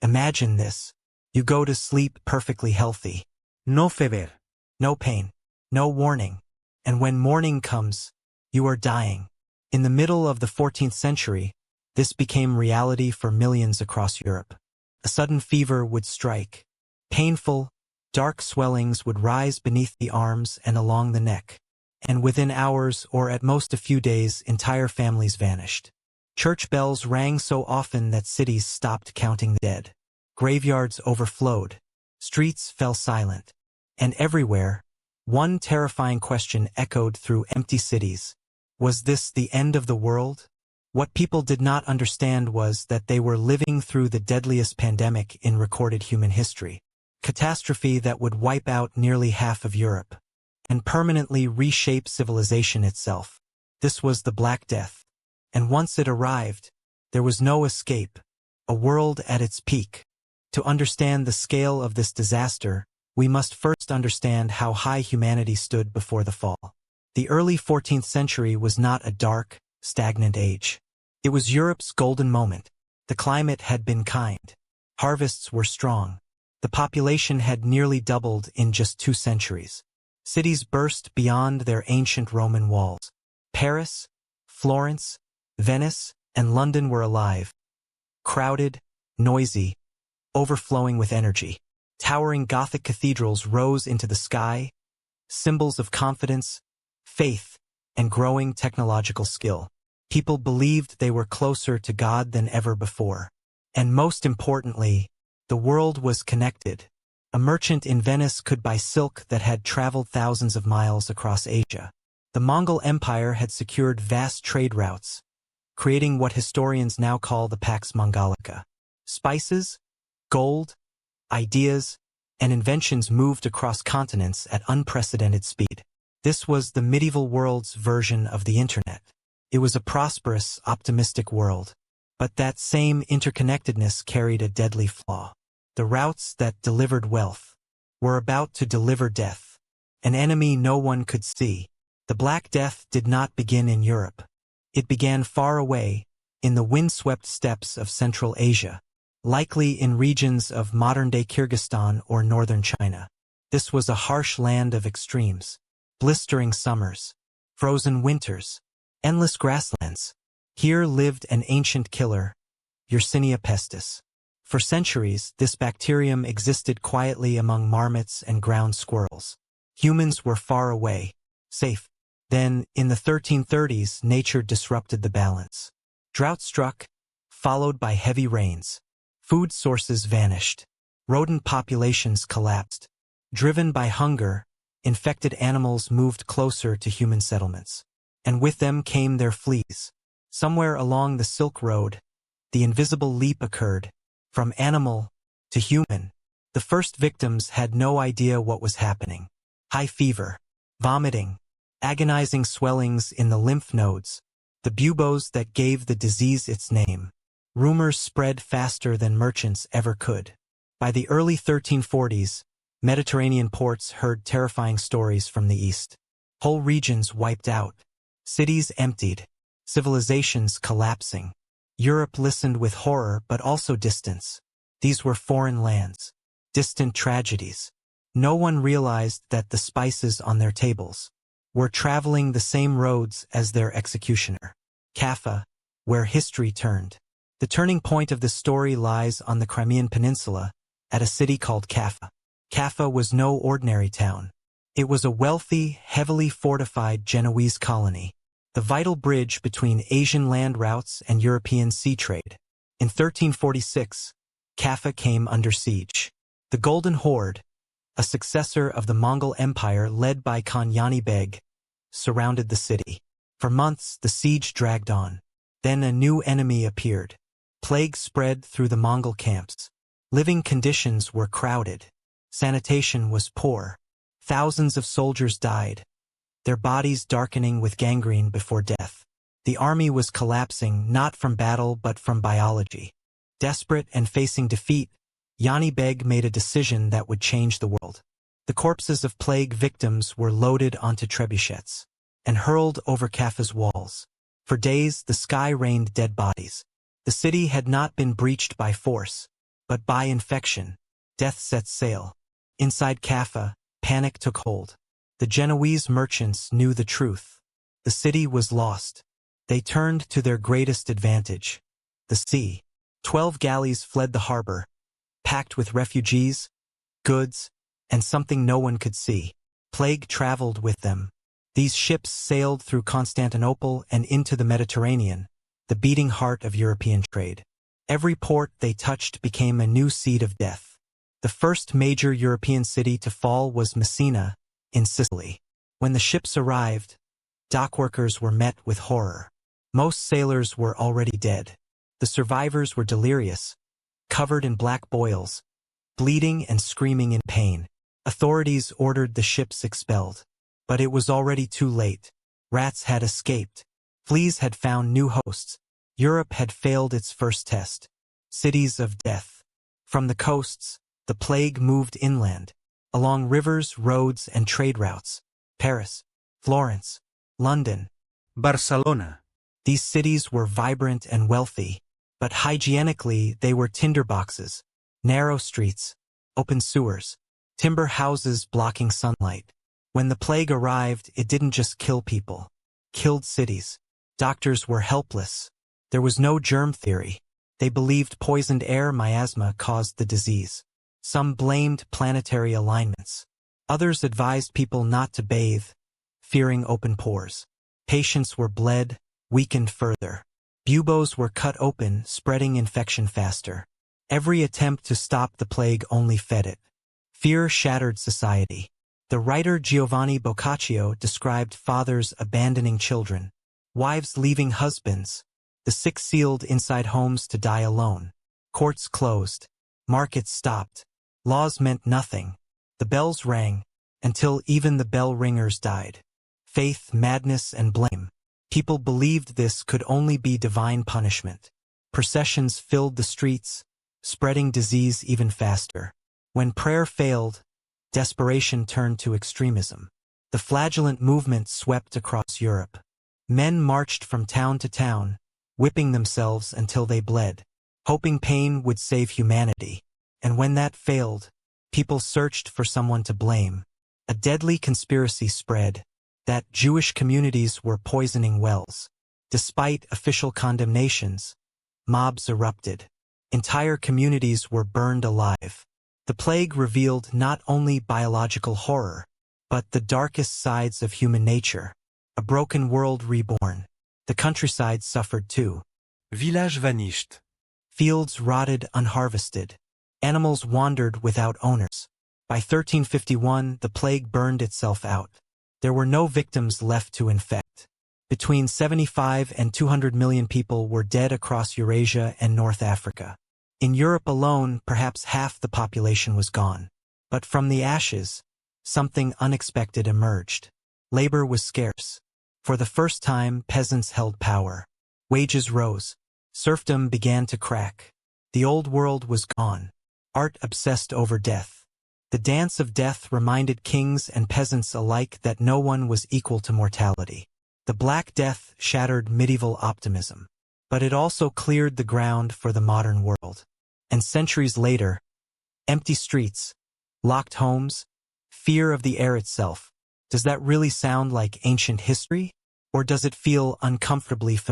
Imagine this. You go to sleep perfectly healthy. No fever. No pain. No warning. And when morning comes, you are dying. In the middle of the 14th century, this became reality for millions across Europe. A sudden fever would strike. Painful, dark swellings would rise beneath the arms and along the neck. And within hours, or at most a few days, entire families vanished. Church bells rang so often that cities stopped counting the dead. Graveyards overflowed. Streets fell silent. And everywhere, one terrifying question echoed through empty cities. Was this the end of the world? What people did not understand was that they were living through the deadliest pandemic in recorded human history. Catastrophe that would wipe out nearly half of Europe and permanently reshape civilization itself. This was the Black Death. And once it arrived, there was no escape, a world at its peak. To understand the scale of this disaster, we must first understand how high humanity stood before the fall. The early 14th century was not a dark, stagnant age. It was Europe's golden moment. The climate had been kind. Harvests were strong. The population had nearly doubled in just 2 centuries. Cities burst beyond their ancient Roman walls. Paris, Florence, Venice, and London were alive. Crowded, noisy, overflowing with energy. Towering Gothic cathedrals rose into the sky, symbols of confidence, faith, and growing technological skill. People believed they were closer to God than ever before. And most importantly, the world was connected. A merchant in Venice could buy silk that had traveled thousands of miles across Asia. The Mongol Empire had secured vast trade routes, creating what historians now call the Pax Mongolica. Spices, gold, ideas, and inventions moved across continents at unprecedented speed. This was the medieval world's version of the internet. It was a prosperous, optimistic world. But that same interconnectedness carried a deadly flaw. The routes that delivered wealth were about to deliver death, an enemy no one could see. The Black Death did not begin in Europe. It began far away, in the windswept steppes of Central Asia, likely in regions of modern-day Kyrgyzstan or northern China. This was a harsh land of extremes, blistering summers, frozen winters, endless grasslands. Here lived an ancient killer, Yersinia pestis. For centuries, this bacterium existed quietly among marmots and ground squirrels. Humans were far away, safe. Then, in the 1330s, nature disrupted the balance. Drought struck, followed by heavy rains. Food sources vanished. Rodent populations collapsed. Driven by hunger, infected animals moved closer to human settlements. And with them came their fleas. Somewhere along the Silk Road, the invisible leap occurred, from animal to human. The first victims had no idea what was happening. High fever, vomiting, agonizing swellings in the lymph nodes, the buboes that gave the disease its name. Rumors spread faster than merchants ever could. By the early 1340s, Mediterranean ports heard terrifying stories from the east. Whole regions wiped out. Cities emptied. Civilizations collapsing. Europe listened with horror but also distance. These were foreign lands. Distant tragedies. No one realized that the spices on their tables were traveling the same roads as their executioner. Caffa, where history turned. The turning point of the story lies on the Crimean Peninsula, at a city called Caffa. Caffa was no ordinary town. It was a wealthy, heavily fortified Genoese colony, the vital bridge between Asian land routes and European sea trade. In 1346, Caffa came under siege. The Golden Horde, a successor of the Mongol Empire led by Khan Yani Beg, surrounded the city. For months, the siege dragged on. Then a new enemy appeared. Plague spread through the Mongol camps. Living conditions were crowded. Sanitation was poor. Thousands of soldiers died, their bodies darkening with gangrene before death. The army was collapsing not from battle but from biology. Desperate and facing defeat, Yani Beg made a decision that would change the world. The corpses of plague victims were loaded onto trebuchets and hurled over Caffa's walls. For days, the sky rained dead bodies. The city had not been breached by force. but by infection, death set sail. Inside Caffa, panic took hold. The Genoese merchants knew the truth. The city was lost. They turned to their greatest advantage, the sea. 12 galleys fled the harbor, packed with refugees, goods, and something no one could see. Plague traveled with them. These ships sailed through Constantinople and into the Mediterranean, the beating heart of European trade. Every port they touched became a new seed of death. The first major European city to fall was Messina, in Sicily. When the ships arrived, dockworkers were met with horror. Most sailors were already dead. The survivors were delirious, covered in black boils, bleeding and screaming in pain. Authorities ordered the ships expelled. But it was already too late. Rats had escaped. Fleas had found new hosts. Europe had failed its first test. Cities of death. From the coasts, the plague moved inland, along rivers, roads, and trade routes. Paris, Florence, London, Barcelona. These cities were vibrant and wealthy, but hygienically they were tinderboxes, narrow streets, open sewers, timber houses blocking sunlight. When the plague arrived, it didn't just kill people. Killed cities. Doctors were helpless. There was no germ theory. They believed poisoned air miasma caused the disease. Some blamed planetary alignments. Others advised people not to bathe, fearing open pores. Patients were bled, weakened further. Buboes were cut open, spreading infection faster. Every attempt to stop the plague only fed it. Fear shattered society. The writer Giovanni Boccaccio described fathers abandoning children, wives leaving husbands, the sick sealed inside homes to die alone. Courts closed. Markets stopped. Laws meant nothing. The bells rang, until even the bell ringers died. Faith, madness, and blame. People believed this could only be divine punishment. Processions filled the streets, spreading disease even faster. When prayer failed, desperation turned to extremism. The flagellant movement swept across Europe. Men marched from town to town, whipping themselves until they bled, hoping pain would save humanity. And when that failed, people searched for someone to blame. A deadly conspiracy spread, that Jewish communities were poisoning wells. Despite official condemnations, mobs erupted. Entire communities were burned alive. The plague revealed not only biological horror, but the darkest sides of human nature. A broken world reborn. The countryside suffered too. Village vanished. Fields rotted unharvested. Animals wandered without owners. By 1351, the plague burned itself out. There were no victims left to infect. Between 75 and 200 million people were dead across Eurasia and North Africa. In Europe alone, perhaps half the population was gone. But from the ashes, something unexpected emerged. Labor was scarce. For the first time, peasants held power. Wages rose. Serfdom began to crack. The old world was gone. Art obsessed over death. The dance of death reminded kings and peasants alike that no one was equal to mortality. The Black Death shattered medieval optimism. But it also cleared the ground for the modern world. And centuries later, empty streets, locked homes, fear of the air itself. Does that really sound like ancient history? Or does it feel uncomfortably familiar?